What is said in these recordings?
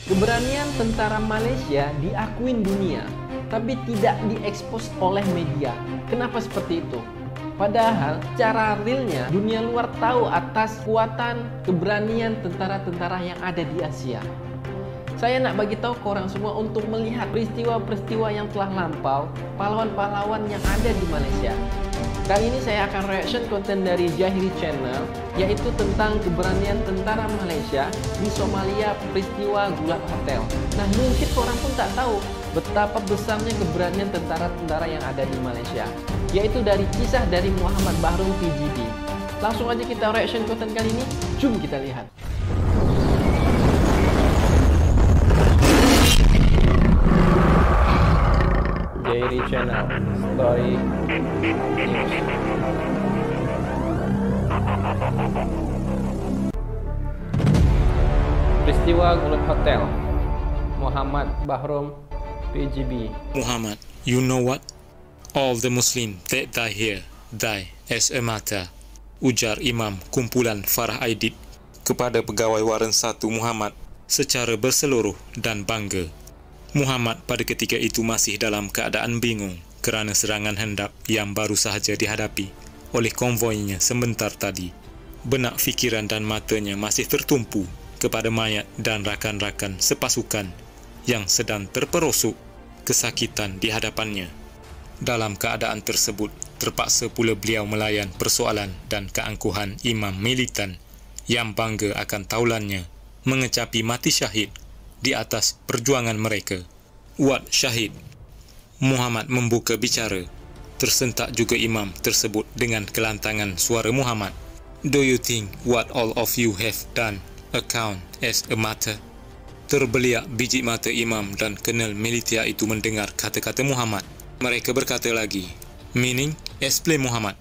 Keberanian tentara Malaysia diakuin dunia, tapi tidak diekspos oleh media. Kenapa seperti itu? Padahal cara realnya dunia luar tahu atas kuatan keberanian tentara-tentara yang ada di Asia. Saya nak bagi tahu ke orang semua untuk melihat peristiwa-peristiwa yang telah lampau, pahlawan-pahlawan yang ada di Malaysia. Kali ini saya akan reaction konten dari Jahiri Channel, yaitu tentang keberanian tentara Malaysia di Somalia peristiwa Gulat Hotel. Nah, mungkin orang pun tak tahu betapa besarnya keberanian tentara-tentara yang ada di Malaysia, yaitu dari kisah dari Muhammad Bahrum PGB. Langsung aja kita reaction konten kali ini, jom kita lihat. Jahiri Channel Story News. Peristiwa Gulat Hotel, Muhammad Bahrum PGB. Muhammad, you know what? All the Muslim that die here die as a martyr. Ujar Imam Kumpulan Farah Aidit kepada pegawai Waran 1 Muhammad secara berseluruh dan bangga. Muhammad pada ketika itu masih dalam keadaan bingung kerana serangan hendak yang baru sahaja dihadapi oleh konvoinya sebentar tadi. Benak fikiran dan matanya masih tertumpu kepada mayat dan rakan-rakan sepasukan yang sedang terperosok kesakitan di hadapannya. Dalam keadaan tersebut, terpaksa pula beliau melayan persoalan dan keangkuhan imam militan yang bangga akan taulannya mengecapi mati syahid di atas perjuangan mereka. Wat syahid. Muhammad membuka bicara. Tersentak juga imam tersebut dengan kelantangan suara Muhammad. Do you think what all of you have done account as a martyr? Terbeliak biji mata imam dan kenal militia itu mendengar kata-kata Muhammad. Mereka berkata lagi, meaning, explain Muhammad.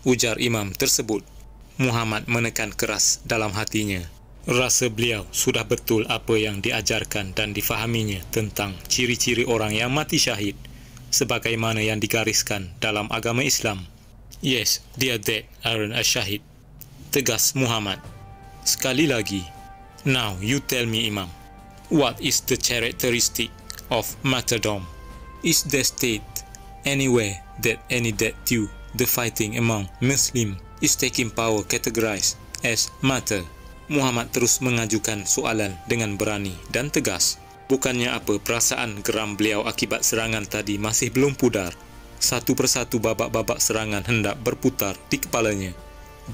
Ujar imam tersebut. Muhammad menekan keras dalam hatinya. Rasa beliau sudah betul apa yang diajarkan dan difahaminya tentang ciri-ciri orang yang mati syahid sebagaimana yang digariskan dalam agama Islam. Yes, dia dead aren't a syahid. Tegas Muhammad. Sekali lagi, now you tell me Imam, what is the characteristic of martyrdom? Is there state anywhere that any that due the fighting among Muslim is taking power categorized as martyr? Muhammad terus mengajukan soalan dengan berani dan tegas. Bukannya apa perasaan geram beliau akibat serangan tadi masih belum pudar. Satu persatu babak-babak serangan hendak berputar di kepalanya,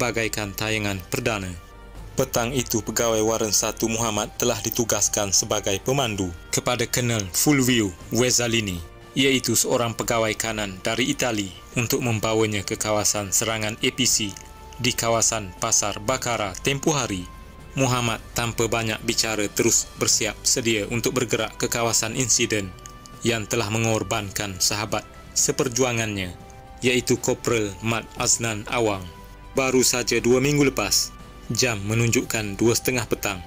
bagaikan tayangan perdana. Petang itu pegawai Waran 1 Muhammad telah ditugaskan sebagai pemandu kepada Colonel Fulvio Wezzalini, iaitu seorang pegawai kanan dari Itali, untuk membawanya ke kawasan serangan APC di kawasan Pasar Bakara tempoh hari. Muhammad tanpa banyak bicara terus bersiap sedia untuk bergerak ke kawasan insiden yang telah mengorbankan sahabat seperjuangannya, iaitu Kopral Mat Aznan Awang. Baru saja 2 minggu lepas, jam menunjukkan 2:30 petang,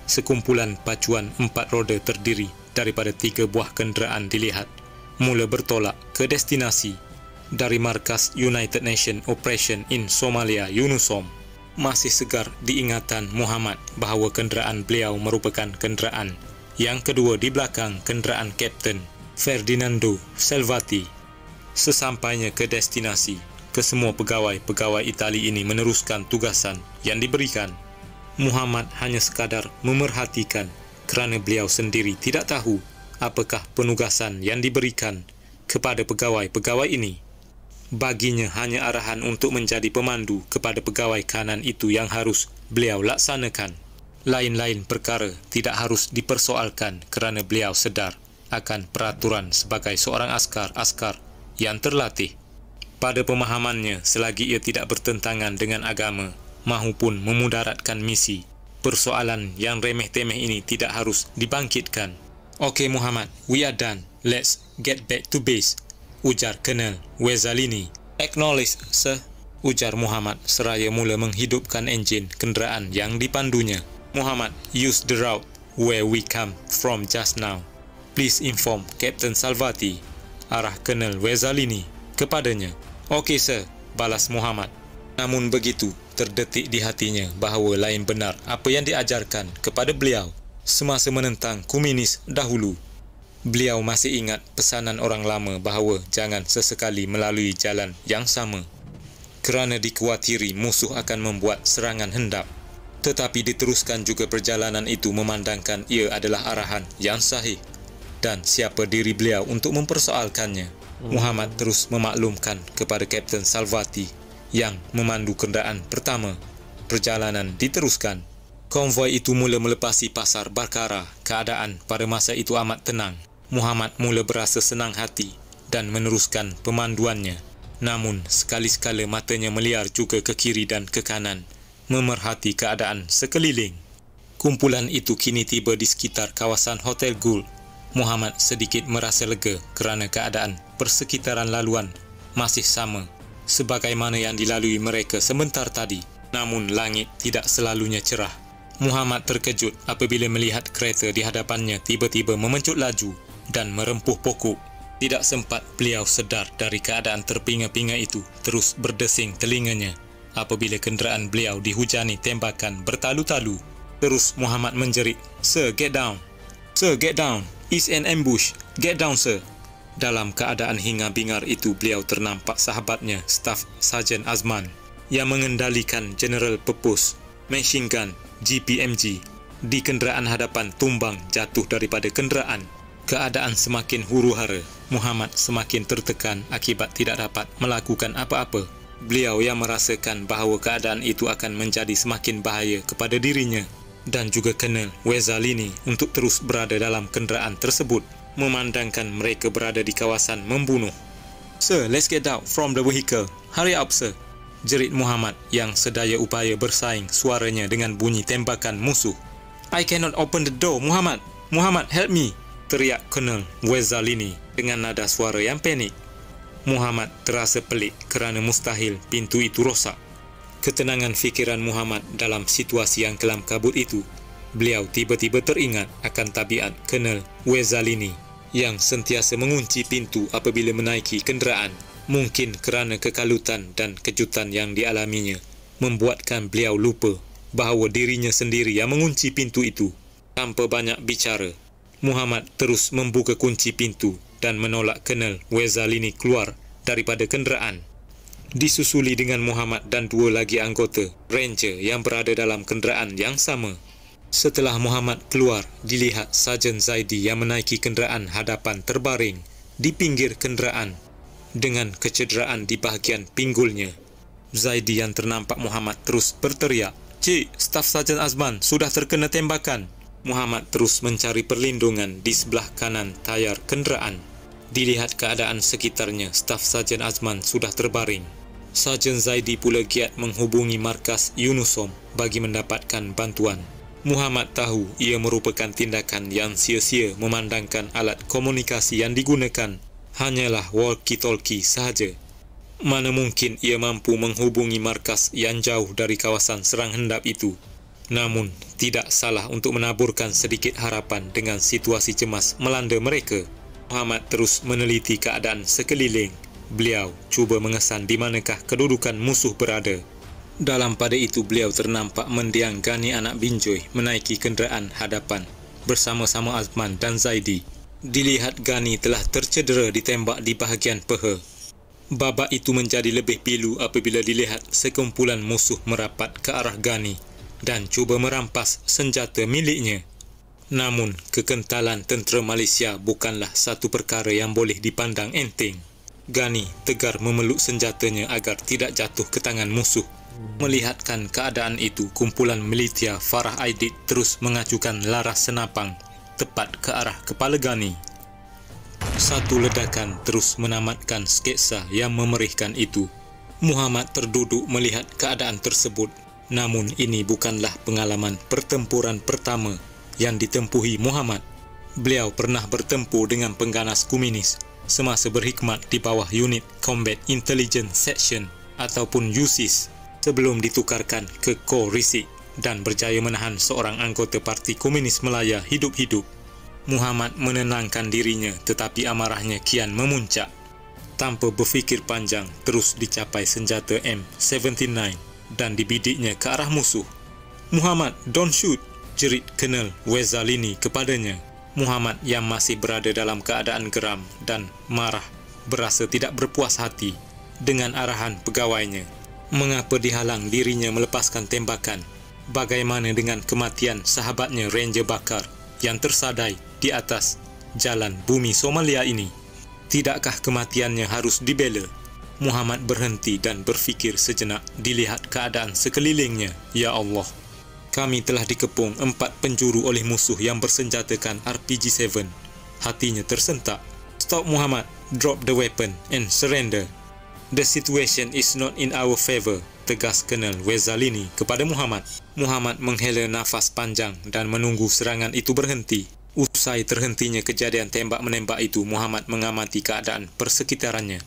sekumpulan pacuan 4 roda terdiri daripada 3 buah kenderaan dilihat mula bertolak ke destinasi dari markas United Nations Operation in Somalia UNOSOM. Masih segar diingatan Muhammad bahawa kenderaan beliau merupakan kenderaan yang kedua di belakang kenderaan Kapten Ferdinando Salvati. Sesampainya ke destinasi, kesemua pegawai-pegawai Itali ini meneruskan tugasan yang diberikan. Muhammad hanya sekadar memerhatikan kerana beliau sendiri tidak tahu apakah penugasan yang diberikan kepada pegawai-pegawai ini. Baginya hanya arahan untuk menjadi pemandu kepada pegawai kanan itu yang harus beliau laksanakan. Lain-lain perkara tidak harus dipersoalkan kerana beliau sedar akan peraturan sebagai seorang askar yang terlatih. Pada pemahamannya, selagi ia tidak bertentangan dengan agama mahupun memudaratkan misi, persoalan yang remeh-temeh ini tidak harus dibangkitkan. Okay Muhammad, we are done. Let's get back to base. Ujar Colonel Wezzalini. Acknowledge, sir. Ujar Muhammad seraya mula menghidupkan enjin kenderaan yang dipandunya. Muhammad, use the route where we come from just now. Please inform Captain Salvati. Arah Colonel Wezzalini kepadanya. Okay sir, balas Muhammad. Namun begitu, terdetik di hatinya bahawa lain benar apa yang diajarkan kepada beliau semasa menentang komunis dahulu. Beliau masih ingat pesanan orang lama bahawa jangan sesekali melalui jalan yang sama, kerana dikhawatiri musuh akan membuat serangan hendap. Tetapi diteruskan juga perjalanan itu memandangkan ia adalah arahan yang sahih dan siapa diri beliau untuk mempersoalkannya. Muhammad terus memaklumkan kepada Kapten Salvati yang memandu kenderaan pertama. Perjalanan diteruskan. Konvoi itu mula melepasi pasar Barkara. Keadaan pada masa itu amat tenang. Muhammad mula berasa senang hati dan meneruskan pemanduannya. Namun sekali-sekala matanya meliar juga ke kiri dan ke kanan, memerhati keadaan sekeliling. Kumpulan itu kini tiba di sekitar kawasan Hotel Gould. Muhammad sedikit merasa lega kerana keadaan persekitaran laluan masih sama sebagaimana yang dilalui mereka sebentar tadi. Namun langit tidak selalunya cerah. Muhammad terkejut apabila melihat kereta di hadapannya tiba-tiba memencut laju dan merempuh pokok. Tidak sempat beliau sedar dari keadaan terpinga-pinga itu, terus berdesing telinganya apabila kenderaan beliau dihujani tembakan bertalu-talu. Terus Muhammad menjerit, "Sir, get down! Sir, get down! It's an ambush! Get down, sir!" Dalam keadaan hingar-bingar itu, beliau ternampak sahabatnya, Staf Sarjan Azman, yang mengendalikan General Purpose Machine Gun GPMG di kenderaan hadapan tumbang jatuh daripada kenderaan. Keadaan semakin huru-hara. Muhammad semakin tertekan akibat tidak dapat melakukan apa-apa. Beliau yang merasakan bahawa keadaan itu akan menjadi semakin bahaya kepada dirinya dan juga Colonel Wezzalini untuk terus berada dalam kenderaan tersebut, memandangkan mereka berada di kawasan membunuh. "Sir, let's get out from the vehicle. Hurry up, sir," jerit Muhammad yang sedaya upaya bersaing suaranya dengan bunyi tembakan musuh. "I cannot open the door, Muhammad. Muhammad, help me," teriak Colonel Wezzalini dengan nada suara yang panik. Muhammad terasa pelik kerana mustahil pintu itu rosak. Ketenangan fikiran Muhammad dalam situasi yang kelam kabut itu. Beliau tiba-tiba teringat akan tabiat Colonel Wezzalini yang sentiasa mengunci pintu apabila menaiki kenderaan. Mungkin kerana kekalutan dan kejutan yang dialaminya membuatkan beliau lupa bahawa dirinya sendiri yang mengunci pintu itu. Tanpa banyak bicara, Muhammad terus membuka kunci pintu dan menolak Colonel Wezzalini keluar daripada kenderaan. Disusuli dengan Muhammad dan dua lagi anggota Ranger yang berada dalam kenderaan yang sama. Setelah Muhammad keluar, dilihat Sarjan Zaidi yang menaiki kenderaan hadapan terbaring di pinggir kenderaan dengan kecederaan di bahagian pinggulnya. Zaidi yang ternampak Muhammad terus berteriak, "Cik, Staf Sarjan Azman sudah terkena tembakan." Muhammad terus mencari perlindungan di sebelah kanan tayar kenderaan. Dilihat keadaan sekitarnya, Staf Sarjan Azman sudah terbaring. Sarjan Zaidi pula giat menghubungi markas Yunusom bagi mendapatkan bantuan. Muhammad tahu ia merupakan tindakan yang sia-sia memandangkan alat komunikasi yang digunakan hanyalah walkie-talkie sahaja. Mana mungkin ia mampu menghubungi markas yang jauh dari kawasan serang hendap itu. Namun, tidak salah untuk menaburkan sedikit harapan dengan situasi cemas melanda mereka. Muhammad terus meneliti keadaan sekeliling. Beliau cuba mengesan di manakah kedudukan musuh berada. Dalam pada itu beliau ternampak mendiang Gani anak Binjoy menaiki kenderaan hadapan bersama-sama Azman dan Zaidi. Dilihat Gani telah tercedera ditembak di bahagian peha. Babak itu menjadi lebih pilu apabila dilihat sekumpulan musuh merapat ke arah Gani dan cuba merampas senjata miliknya. Namun, kekentalan tentera Malaysia bukanlah satu perkara yang boleh dipandang enteng. Gani tegar memeluk senjatanya agar tidak jatuh ke tangan musuh. Melihatkan keadaan itu, kumpulan militia Farah Aidid terus mengacukan laras senapang tepat ke arah kepala Gani. Satu ledakan terus menamatkan sketsa yang memerihkan itu. Muhammad terduduk melihat keadaan tersebut. Namun ini bukanlah pengalaman pertempuran pertama yang ditempuhi Muhammad. Beliau pernah bertempur dengan pengganas komunis semasa berkhidmat di bawah unit Combat Intelligence Section ataupun USIS sebelum ditukarkan ke Kor Risik dan berjaya menahan seorang anggota Parti Komunis Melaya hidup-hidup. Muhammad menenangkan dirinya tetapi amarahnya kian memuncak. Tanpa berfikir panjang, terus dicapai senjata M79 dan dibidiknya ke arah musuh. "Muhammad, don't shoot. jerit Colonel Ghazalini kepadanya. Muhammad yang masih berada dalam keadaan geram dan marah berasa tidak berpuas hati dengan arahan pegawainya. Mengapa dihalang dirinya melepaskan tembakan? Bagaimana dengan kematian sahabatnya Ranger Bakar yang tersadai di atas jalan bumi Somalia ini? Tidakkah kematiannya harus dibela? Muhammad berhenti dan berfikir sejenak. Dilihat keadaan sekelilingnya. Ya Allah, kami telah dikepung 4 penjuru oleh musuh yang bersenjatakan RPG-7. Hatinya tersentak. Stop Muhammad, drop the weapon and surrender. The situation is not in our favor, tegas Colonel Ghazalini kepada Muhammad. Muhammad menghela nafas panjang dan menunggu serangan itu berhenti. Usai terhentinya kejadian tembak-menembak itu, Muhammad mengamati keadaan persekitarannya.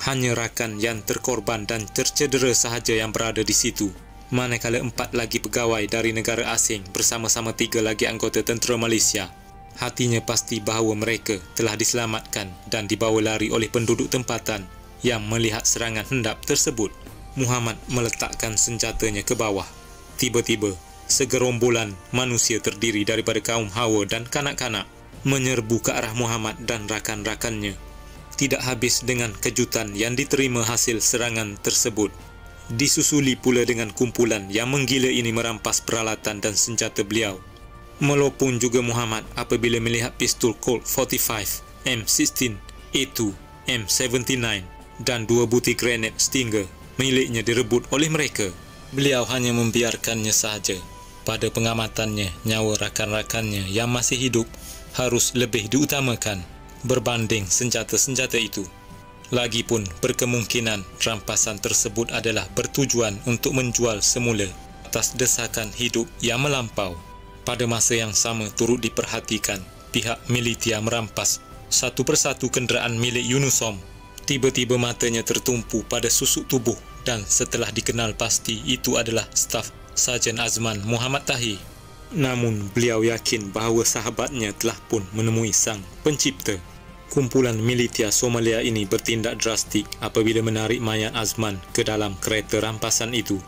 Hanya rakan yang terkorban dan tercedera sahaja yang berada di situ. Manakala 4 lagi pegawai dari negara asing bersama-sama 3 lagi anggota tentera Malaysia. Hatinya pasti bahawa mereka telah diselamatkan dan dibawa lari oleh penduduk tempatan yang melihat serangan hendap tersebut. Muhammad meletakkan senjatanya ke bawah. Tiba-tiba, segerombolan manusia terdiri daripada kaum hawa dan kanak-kanak menyerbu ke arah Muhammad dan rakan-rakannya. Tidak habis dengan kejutan yang diterima hasil serangan tersebut. Disusuli pula dengan kumpulan yang menggila ini merampas peralatan dan senjata beliau. Melopong juga Muhammad apabila melihat pistol Colt 45, M16, A2, M79 dan 2 butir granat Stinger miliknya direbut oleh mereka. Beliau hanya membiarkannya sahaja. Pada pengamatannya, nyawa rakan-rakannya yang masih hidup harus lebih diutamakan berbanding senjata-senjata itu. Lagipun berkemungkinan rampasan tersebut adalah bertujuan untuk menjual semula atas desakan hidup yang melampau. Pada masa yang sama turut diperhatikan, pihak militia merampas satu persatu kenderaan milik Yunusom. Tiba-tiba matanya tertumpu pada susuk tubuh dan setelah dikenal pasti itu adalah staf Sarjan Azman Muhammad Tahi. Namun beliau yakin bahawa sahabatnya telah pun menemui sang pencipta. Kumpulan militia Somalia ini bertindak drastik apabila menarik mayat Azman ke dalam kereta rampasan itu.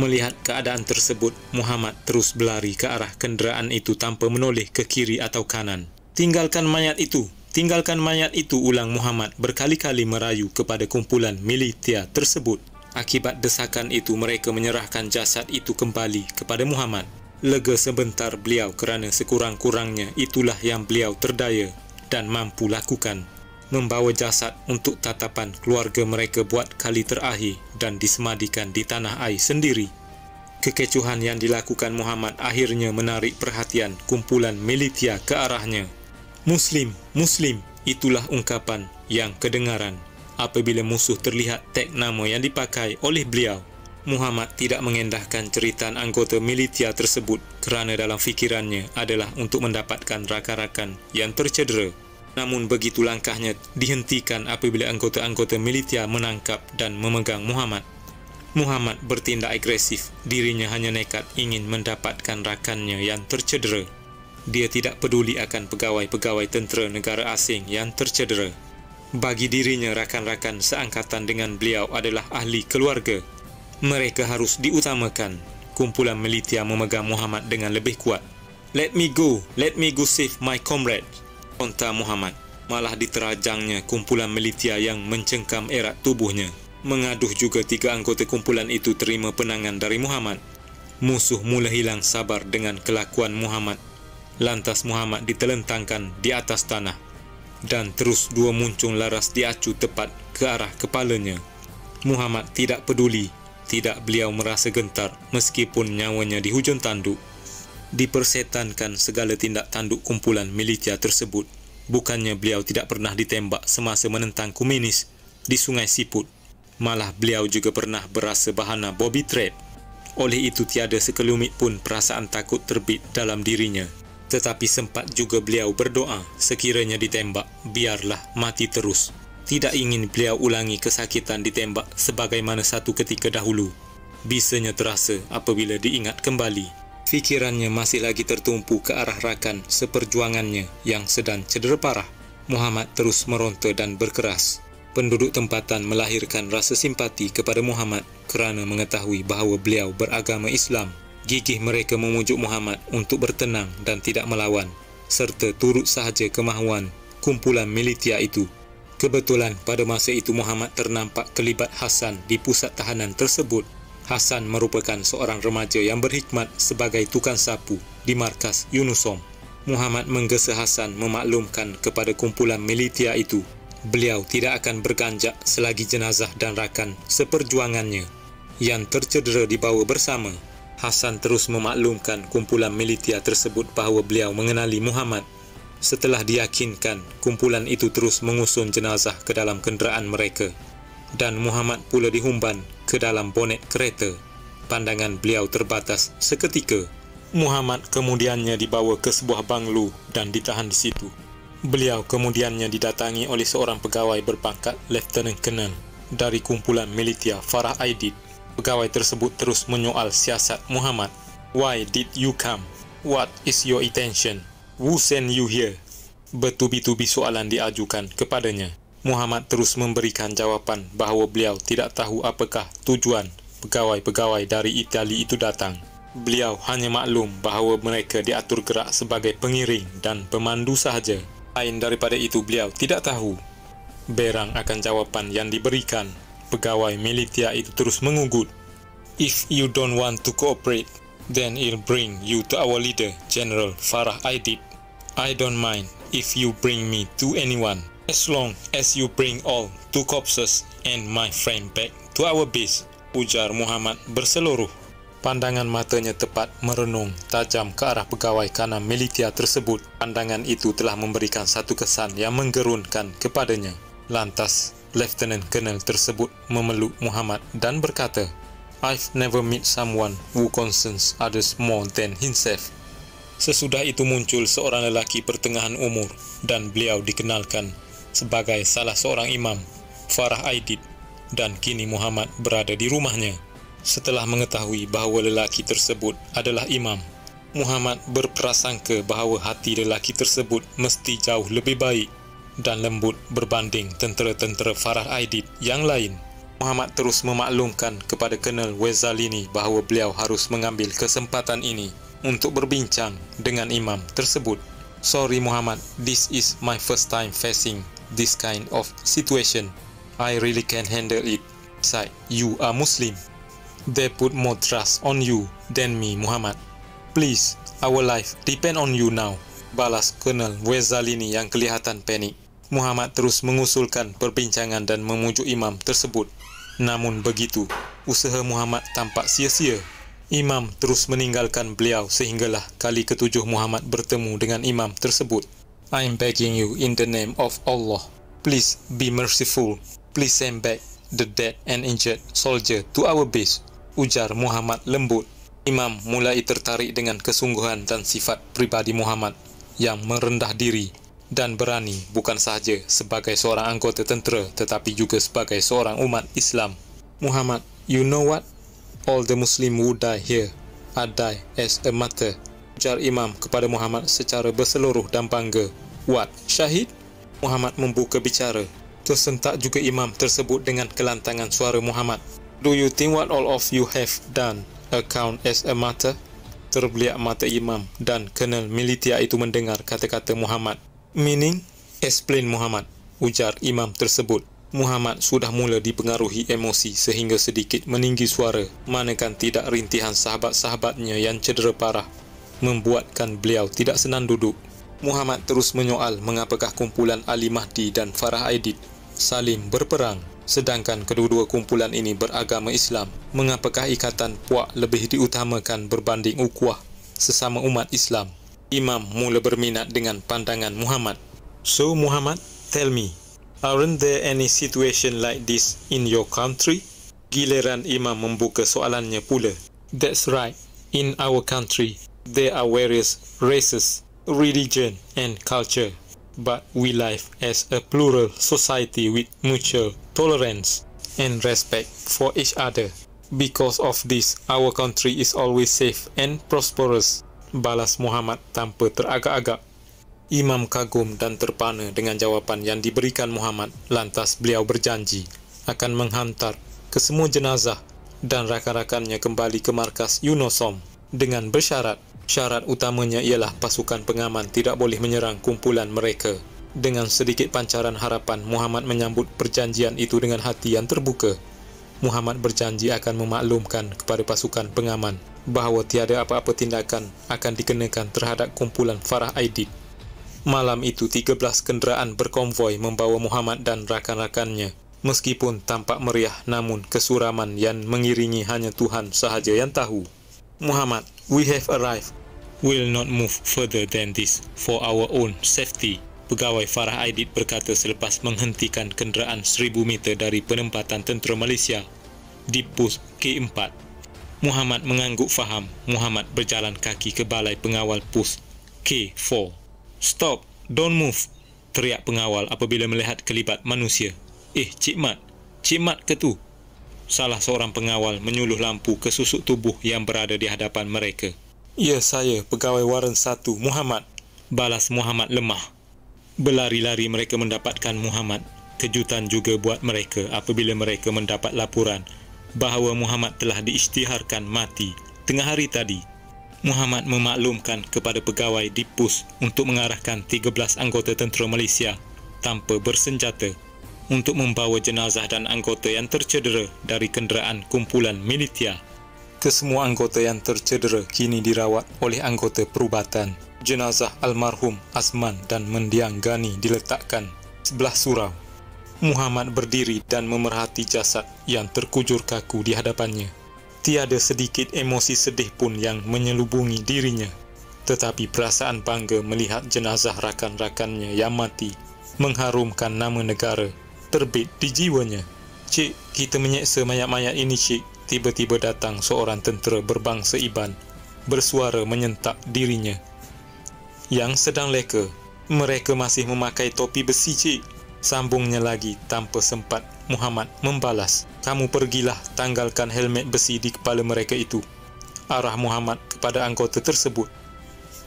Melihat keadaan tersebut, Muhammad terus berlari ke arah kenderaan itu tanpa menoleh ke kiri atau kanan. Tinggalkan mayat itu! Tinggalkan mayat itu! Ulang Muhammad berkali-kali merayu kepada kumpulan militia tersebut. Akibat desakan itu, mereka menyerahkan jasad itu kembali kepada Muhammad. Lega sebentar beliau kerana sekurang-kurangnya itulah yang beliau terdaya dan mampu lakukan, membawa jasad untuk tatapan keluarga mereka buat kali terakhir dan disemadikan di tanah air sendiri. Kekecohan yang dilakukan Muhammad akhirnya menarik perhatian kumpulan militia ke arahnya. Muslim, Muslim, itulah ungkapan yang kedengaran apabila musuh terlihat tag nama yang dipakai oleh beliau. Muhammad tidak mengendahkan ceritaan anggota militia tersebut kerana dalam fikirannya adalah untuk mendapatkan rakan-rakan yang tercedera. Namun begitu langkahnya dihentikan apabila anggota-anggota militia menangkap dan memegang Muhammad. Muhammad bertindak agresif, dirinya hanya nekat ingin mendapatkan rakannya yang tercedera. Dia tidak peduli akan pegawai-pegawai tentera negara asing yang tercedera. Bagi dirinya, rakan-rakan seangkatan dengan beliau adalah ahli keluarga. Mereka harus diutamakan. Kumpulan militia memegang Muhammad dengan lebih kuat. Let me go save my comrade, konta Muhammad. Malah diterajangnya kumpulan militia yang mencengkam erat tubuhnya. Mengaduh juga 3 anggota kumpulan itu terima penangan dari Muhammad. Musuh mula hilang sabar dengan kelakuan Muhammad. Lantas Muhammad ditelentangkan di atas tanah dan terus 2 muncung laras diacu tepat ke arah kepalanya. Muhammad tidak peduli. Tidak beliau merasa gentar meskipun nyawanya di hujung tanduk. Dipersetankan segala tindak tanduk kumpulan militia tersebut. Bukannya beliau tidak pernah ditembak semasa menentang komunis di Sungai Siput. Malah beliau juga pernah berasa bahana bobby trap. Oleh itu tiada sekelumit pun perasaan takut terbit dalam dirinya. Tetapi sempat juga beliau berdoa, sekiranya ditembak, biarlah mati terus. Tidak ingin beliau ulangi kesakitan ditembak sebagaimana satu ketika dahulu. Bisanya terasa apabila diingat kembali. Fikirannya masih lagi tertumpu ke arah rakan seperjuangannya yang sedang cedera parah. Muhammad terus meronta dan berkeras. Penduduk tempatan melahirkan rasa simpati kepada Muhammad kerana mengetahui bahawa beliau beragama Islam. Gigih mereka memujuk Muhammad untuk bertenang dan tidak melawan, serta turut sahaja kemahuan kumpulan militia itu. Kebetulan pada masa itu Muhammad ternampak kelibat Hasan di pusat tahanan tersebut. Hasan merupakan seorang remaja yang berkhidmat sebagai tukang sapu di markas Yunusom. Muhammad menggesa Hasan memaklumkan kepada kumpulan militia itu, beliau tidak akan berganjak selagi jenazah dan rakan seperjuangannya yang tercedera dibawa bersama. Hasan terus memaklumkan kumpulan militia tersebut bahawa beliau mengenali Muhammad. Setelah diyakinkan, kumpulan itu terus mengusun jenazah ke dalam kenderaan mereka, dan Muhammad pula dihumban ke dalam bonet kereta. Pandangan beliau terbatas seketika. Muhammad kemudiannya dibawa ke sebuah banglo dan ditahan di situ. Beliau kemudiannya didatangi oleh seorang pegawai berpangkat Lieutenant Colonel dari kumpulan militia Farah Aidid. Pegawai tersebut terus menyoal siasat Muhammad. Why did you come? What is your intention? Who sent you here? Bertubi-tubi soalan diajukan kepadanya. Muhammad terus memberikan jawapan bahawa beliau tidak tahu apakah tujuan pegawai-pegawai dari Itali itu datang. Beliau hanya maklum bahawa mereka diatur gerak sebagai pengiring dan pemandu sahaja. Lain daripada itu beliau tidak tahu. Berang akan jawapan yang diberikan, pegawai militia itu terus mengugut. If you don't want to cooperate, then I'll bring you to our leader, General Farah Aidid. I don't mind if you bring me to anyone, as long as you bring all two corpses and my friend back to our base, ujar Muhammad berseluruh. Pandangan matanya tepat merenung tajam ke arah pegawai kanan militia tersebut. Pandangan itu telah memberikan satu kesan yang menggerunkan kepadanya. Lantas, Lieutenant Colonel tersebut memeluk Muhammad dan berkata, I've never met someone who concerns others more than himself. Sesudah itu muncul seorang lelaki pertengahan umur dan beliau dikenalkan sebagai salah seorang imam, Farah Aidid, dan kini Muhammad berada di rumahnya. Setelah mengetahui bahawa lelaki tersebut adalah imam, Muhammad berprasangka bahawa hati lelaki tersebut mesti jauh lebih baik dan lembut berbanding tentera-tentera Farah Aidid yang lain. Muhammad terus memaklumkan kepada Colonel Wezalini bahawa beliau harus mengambil kesempatan ini untuk berbincang dengan imam tersebut. Sorry Muhammad, this is my first time facing this kind of situation. I really can't handle it. Say, you are Muslim. They put more trust on you than me, Muhammad. Please, our life depend on you now, balas Colonel Wezalini yang kelihatan panik. Muhammad terus mengusulkan perbincangan dan memujuk imam tersebut. Namun begitu, usaha Muhammad tampak sia-sia. Imam terus meninggalkan beliau sehinggalah kali ketujuh Muhammad bertemu dengan imam tersebut. I'm begging you in the name of Allah, please be merciful. Please send back the dead and injured soldier to our base, ujar Muhammad lembut. Imam mulai tertarik dengan kesungguhan dan sifat pribadi Muhammad yang merendah diri dan berani bukan sahaja sebagai seorang anggota tentera tetapi juga sebagai seorang umat Islam. Muhammad, you know what? All the Muslim who die here are die as a martyr, ujar imam kepada Muhammad secara berseluruh dan bangga. What? Syahid? Muhammad membuka bicara. Tersentak juga imam tersebut dengan kelantangan suara Muhammad. Do you think what all of you have done account as a martyr? Terbeliak mata imam dan Colonel militia itu mendengar kata-kata Muhammad. Meaning? Explain Muhammad, ujar imam tersebut. Muhammad sudah mula dipengaruhi emosi sehingga sedikit meninggi suara, manakala tidak rintihan sahabat-sahabatnya yang cedera parah membuatkan beliau tidak senang duduk. Muhammad terus menyoal mengapakah kumpulan Ali Mahdi dan Farah Aidid saling berperang, sedangkan kedua-dua kumpulan ini beragama Islam. Mengapakah ikatan puak lebih diutamakan berbanding ukhuwah sesama umat Islam? Imam mula berminat dengan pandangan Muhammad. So Muhammad, tell me, aren't there any situation like this in your country? Giliran imam membuka soalannya pula. That's right. In our country, there are various races, religion and culture. But we live as a plural society with mutual tolerance and respect for each other. Because of this, our country is always safe and prosperous, balas Muhammad tanpa teragak-agak. Imam kagum dan terpana dengan jawapan yang diberikan Muhammad. Lantas beliau berjanji akan menghantar ke semua jenazah dan rakan-rakannya kembali ke markas Yunusom dengan bersyarat. Syarat utamanya ialah pasukan pengaman tidak boleh menyerang kumpulan mereka. Dengan sedikit pancaran harapan, Muhammad menyambut perjanjian itu dengan hati yang terbuka. Muhammad berjanji akan memaklumkan kepada pasukan pengaman bahawa tiada apa-apa tindakan akan dikenakan terhadap kumpulan Farah Aidid. Malam itu 13 kenderaan berkonvoi membawa Muhammad dan rakan-rakannya. Meskipun tampak meriah, namun kesuraman yang mengiringi hanya Tuhan sahaja yang tahu. Muhammad, we have arrived. Will not move further than this for our own safety. Pegawai Farah Aidid berkata selepas menghentikan kenderaan 1000 meter dari penempatan tentera Malaysia di pos K4. Muhammad mengangguk faham. Muhammad berjalan kaki ke balai pengawal pos K4. Stop, don't move, teriak pengawal apabila melihat kelibat manusia. Cik Mat ke tu? Salah seorang pengawal menyuluh lampu ke susuk tubuh yang berada di hadapan mereka. Ya, saya, pegawai Waran 1, Muhammad, balas Muhammad lemah. Berlari-lari mereka mendapatkan Muhammad. Kejutan juga buat mereka apabila mereka mendapat laporan bahawa Muhammad telah diisytiharkan mati tengah hari tadi. Muhammad memaklumkan kepada pegawai di pos untuk mengarahkan 13 anggota tentera Malaysia tanpa bersenjata untuk membawa jenazah dan anggota yang tercedera dari kenderaan kumpulan militia. Kesemua anggota yang tercedera kini dirawat oleh anggota perubatan. Jenazah almarhum Asman dan Mendiang Gani diletakkan sebelah surau. Muhammad berdiri dan memerhati jasad yang terkujur kaku di hadapannya. Tiada sedikit emosi sedih pun yang menyelubungi dirinya. Tetapi perasaan bangga melihat jenazah rakan-rakannya yang mati mengharumkan nama negara terbit di jiwanya. Cik, kita menyeksa mayat-mayat ini, Cik. Tiba-tiba datang seorang tentera berbangsa Iban, bersuara menyentak dirinya yang sedang leka. Mereka masih memakai topi besi, Cik. Sambungnya lagi tanpa sempat Muhammad membalas. Kamu pergilah, tanggalkan helmet besi di kepala mereka itu. Arah Muhammad kepada anggota tersebut.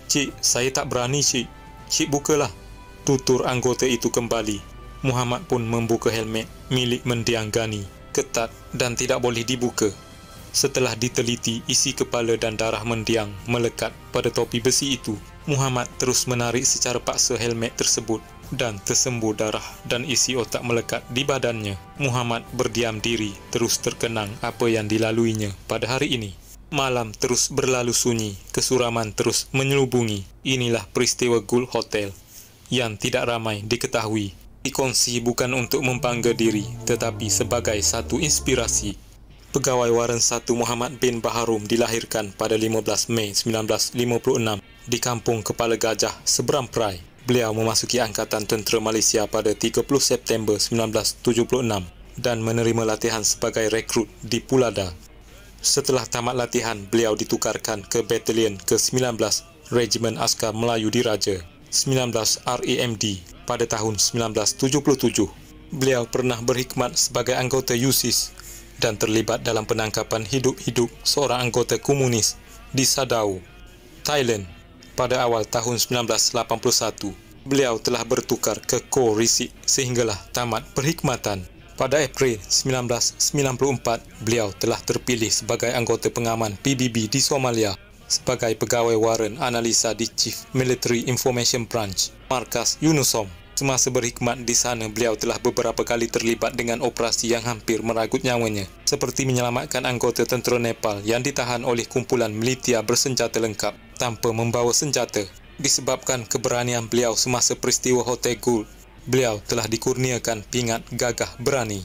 Cik, saya tak berani, Cik. Cik, bukalah. Tutur anggota itu kembali. Muhammad pun membuka helmet milik Mendiang Gani, ketat dan tidak boleh dibuka. Setelah diteliti isi kepala dan darah Mendiang melekat pada topi besi itu, Muhammad terus menarik secara paksa helmet tersebut dan tersembur darah dan isi otak melekat di badannya. Muhammad berdiam diri, terus terkenang apa yang dilaluinya pada hari ini. Malam terus berlalu sunyi, kesuraman terus menyelubungi. Inilah peristiwa Gul Hotel yang tidak ramai diketahui. Dikongsi bukan untuk membangga diri, tetapi sebagai satu inspirasi. Pegawai Waran 1 Muhammad bin Baharum dilahirkan pada 15 Mei 1956 di Kampung Kepala Gajah, Seberang Perai. Beliau memasuki Angkatan Tentera Malaysia pada 30 September 1976 dan menerima latihan sebagai rekrut di Pulada. Setelah tamat latihan, beliau ditukarkan ke Batalion ke-19 Regimen Askar Melayu Diraja 19 RAMD pada tahun 1977. Beliau pernah berkhidmat sebagai anggota USIS dan terlibat dalam penangkapan hidup-hidup seorang anggota komunis di Sadao, Thailand. Pada awal tahun 1981, beliau telah bertukar ke Kor Risik sehinggalah tamat perkhidmatan. Pada April 1994, beliau telah terpilih sebagai anggota pengaman PBB di Somalia sebagai pegawai waran analisa di Chief Military Information Branch, Markas UNOSOM. Semasa berkhidmat di sana, beliau telah beberapa kali terlibat dengan operasi yang hampir meragut nyawanya, seperti menyelamatkan anggota tentera Nepal yang ditahan oleh kumpulan militia bersenjata lengkap tanpa membawa senjata. Disebabkan keberanian beliau semasa peristiwa Hotel Gul, beliau telah dikurniakan pingat gagah berani.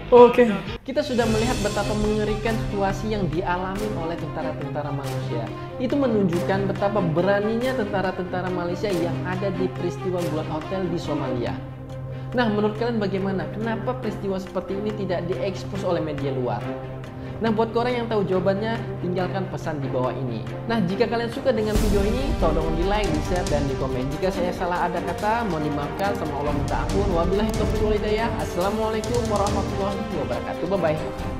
Oke, kita sudah melihat betapa mengerikan situasi yang dialami oleh tentara-tentara Malaysia. Itu menunjukkan betapa beraninya tentara-tentara Malaysia yang ada di peristiwa Gul Hotel di Somalia. Nah, menurut kalian bagaimana? Kenapa peristiwa seperti ini tidak diekspos oleh media luar? Nah, buat kalian yang tahu jawabannya, tinggalkan pesan di bawah ini. Nah, jika kalian suka dengan video ini, tolong di like, di share, dan di komen. Jika saya salah ada kata, mohon dimaafkan. Sama Allah minta ampun. Wabillahi taufiq wal hidayah. Assalamualaikum warahmatullahi wabarakatuh. Bye-bye.